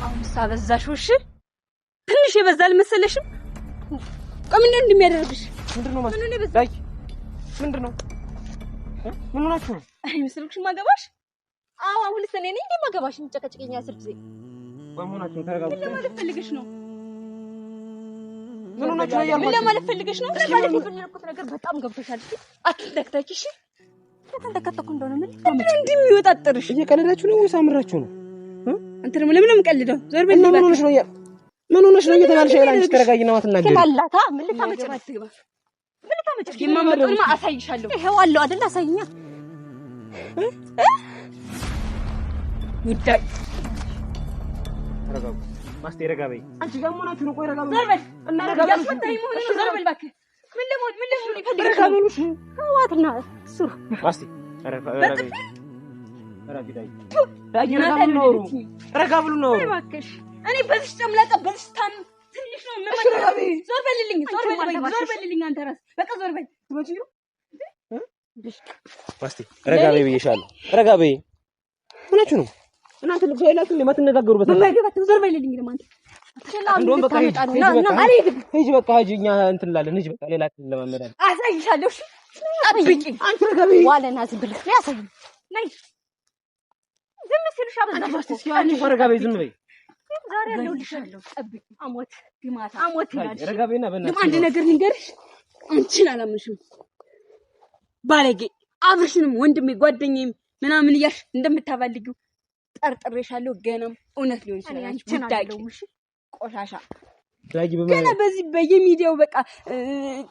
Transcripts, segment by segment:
አሁን ሳበዛሽው እሺ ትንሽ ይበዛል መሰለሽም ምንድነው እንደሚያደርግሽ ምንድነው ማለት ምንድነው ምን ሆናችሁ ነው አይመስልሽም ማገባሽ አዎ አሁን እኔ ነኝ እንደማገባሽ እንጨቀጨቀኛ 10 ጊዜ ወይሞናችሁ ተረጋጉ ምን ለማለት ፈልገሽ ነው ምን ሆናችሁ ነው ያልኩት ምን ለማለት ፈልገሽ ነው ለማለት የፈለኩት ነገር በጣም ገብቶሻል አትደክተኪ እሺ ተንተከተኩ እንደሆነ ምን እንደሚወጣጥርሽ እየቀለዳችሁ ነው ወይስ አምራችሁ ነው እንትን ለምን ቀልደው ዞር በል ምን ሆነሽ ነው ምን ሆነሽ ነው እየተባልሽ ያላንቺ ተረጋጊና ማትናገሪ ተላላታ ምን ልታመጭ ባትገባ ምን ልታመጭ የማመጣውማ አሳይሻለሁ ይሄው አለው አይደል አሳይኛ ውዳይ ተረጋጉ ማስቴ ረጋበይ አንቺ ጋር ሞናችሁ ነው ቆይ ረጋበይ ዞር በል እና ረጋበይ ያስፈታኝ መሆኑ ነው ዞር በል እባክህ ምን ለምን ይፈልጋል ረጋበሉሽ ዋትና እሱ ማስቴ ረጋበይ ረጋበይ ዳጊና ነው ረጋበሉ ነው እባክሽ እኔ በዚህ ጨምላቀ በዚህ ታም ትንሽ ነው መመጣ ዞር በልልኝ አንተ ራስ በቃ ዞር በል ትመጪ ነው ማስቴ ረጋበይ ብዬሻለሁ ረጋበይ ምናችሁ ነው እናንተ ልጅ አይላችሁ ለማትነጋገሩበት ነው ዞር በልልኝ ለማንተ እንደውም በቃ ሂጂ በቃ ሂጂ እኛ እንትን እንላለን ሂጂ በቃ ሌላ ለማመዳል አሳይሻለሁ እሺ አጥብቂ አንቺ ረጋበይ ዋለና ዝም ብለሽ ያሳይ ነይ ዝም ሲልሽ አበዛሽ እስኪ አንቺ ረጋበይ ዝም በይ ዛሬ ያለውልሻለሁ ጠብቂ አሞት ግማታ አሞት ይላል ረጋበይና በእናትሽ አንድ ነገር ልንገርሽ አንቺን አላምንሽም ባለጌ አብርሽንም ወንድሜ ጓደኛዬም ምናምን እያልሽ እንደምታባልጊው ጠርጥሬሻለሁ ገናም እውነት ሊሆን ይችላል አንቺ ጉዳይ ቆሻሻ ዳጊ ገና በዚህ በየሚዲያው በቃ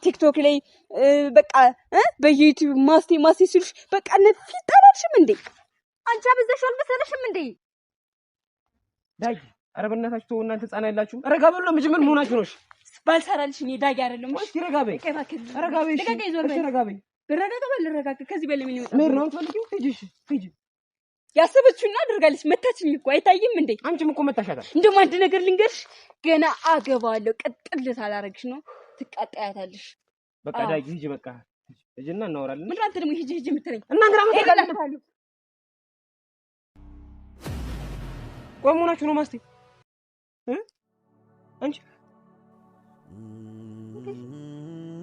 ቲክቶክ ላይ በቃ በዩቲዩብ ማስቴ ሲሉሽ በቃ ነፊት ታላልሽም እንዴ አንቺ አበዛሽው አልመሰለሽም እንዴ ዳጊ ኧረ በእናታችሁ ተው እናንተ ህፃን አይላችሁም ረጋ በሉ ለምን ሆናችሁ ነው እሺ ባልሰራልሽ እኔ ዳጊ አይደለም እሺ ረጋበይ ረጋበይ እሺ ረጋበይ ረጋበይ ከዚህ በላይ ምን ይወጣ ምን ነው የምትፈልጊው ሂጂ ያሰበችውና አድርጋለች መታችኝ እኮ አይታይም እንዴ አንቺም እኮ መታሻታል እንደውም አንድ ነገር ልንገርሽ ገና አገባለሁ ቅጥል ታላረግሽ ነው ትቃጣያታለሽ በቃ ዳጊ ሂጂ በቃ ሂጂና እናወራለን ምን አንተ ደግሞ ሂጂ የምትለኝ እና እንግራ መተካለሁ ቆይ ሆናችሁ ነው ማስቴ አንቺ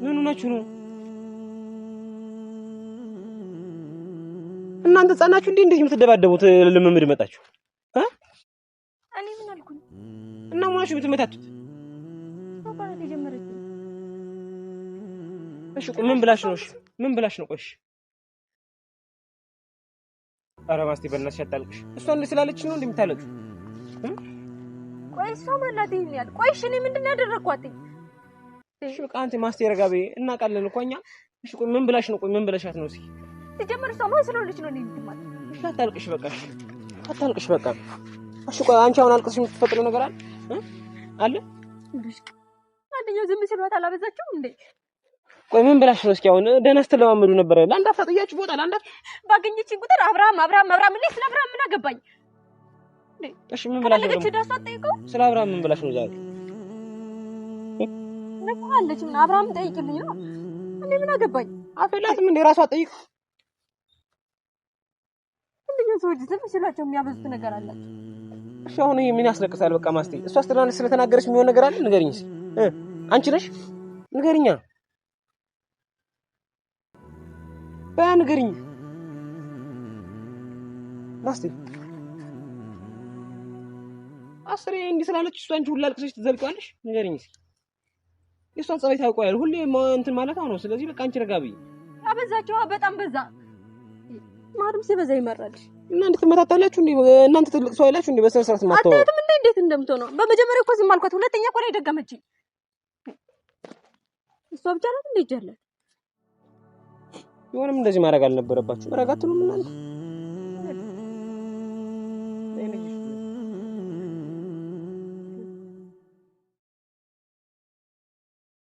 ምን ሆናችሁ ነው እናንተ ጻናችሁ እንዴ የምትደባደቡት ለምምድ መጣችሁ እኔ ምን አልኩኝ እና ማሹ የምትመታቱት ባባ ተጀመረች እሺ ምን ብላሽ ነው እሺ ምን ብላሽ ነው ቆሽ ኧረ ማስቴ በእናትሽ አታልቅሽ እሷ እንደ ስላለች ነው እንደምታለቅሽ ቆይ እሷ ማለት ይሄን ቆይሽ እኔ ምንድነው ያደረኳት እሺ በቃ አንተ ማስቴ ረጋበይ እናቃለን እኮ እኛ እሺ ቆይ ምን ብላሽ ነው ቆይ ምን ብለሻት ነው እስኪ ተጀመረ ሰማው ስለሆነች ነው እንዴ እሺ አታልቅሽ በቃ እሺ አታልቅሽ በቃ እሺ ቆይ አንቺ አሁን አልቅስሽ የምትፈጥረው ነገር አለ አንደኛው ዝም ሲሏት አላበዛችው እንዴ ቆይ ምን ብላሽ ነው እስኪ አሁን ደህና ስትለማመዱ ነበር ለአንድ አፍታ ጥያችሁ ቦታ ለአንድ አፍታ ባገኘችኝ ቁጥር አብርሃም እኔ ስለ አብርሃም ምን አገባኝ እሺ ምን ብላሽ ነው ለገች ዳስ አጠይቀው ስለ አብርሃም ምን ብላሽ ነው ዛሬ ነቁአለች ምን አብርሃም ጠይቅልኝ ነው እንዴ ምን አገባኝ አፈላትም እንደ ራሷ ጠይቅ እንደኛ ሰዎች ዝም ሲሏቸው የሚያበዙት ነገር አላቸው እሺ አሁን ይሄ ምን ያስለቅሳል በቃ ማስቴ እሷ ስለተናገረች የሚሆን ነገር አለ ንገሪኝ እስኪ አንቺ ነሽ ንገሪኛ ንገሪኝ ማስቴ አስሬ እንዲህ ስላለች እሷ አንቺ ሁላ አልቅሰሽ ትዘልቀዋለሽ ንገሪኝ እስኪ የእሷን ጸባይ ታውቀዋለሽ ሁሌ እንትን ማለት ነው ስለዚህ በቃ አንቺ ረጋበይ አበዛቸው በጣም በዛ ማርም ሲበዛ ይመራል እና እንድትመታታላችሁ እንዴ እናንተ ትልቅ ሰው አይላችሁ እንዴ በስነ ስርዓት ማጣው አታየትም እንዴ እንዴት እንደምትሆነው በመጀመሪያ እኮ ዝም አልኳት ሁለተኛ እኮ ነው የደገመችኝ እሷ ብቻ ናት እንዴ ይጀለ ይሆንም እንደዚህ ማድረግ አልነበረባችሁ ረጋቱንም እናንተ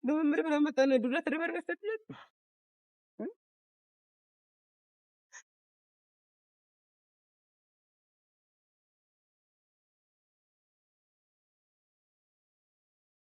ለምን ምንም ለመጣነ ዱላ ተደበረገ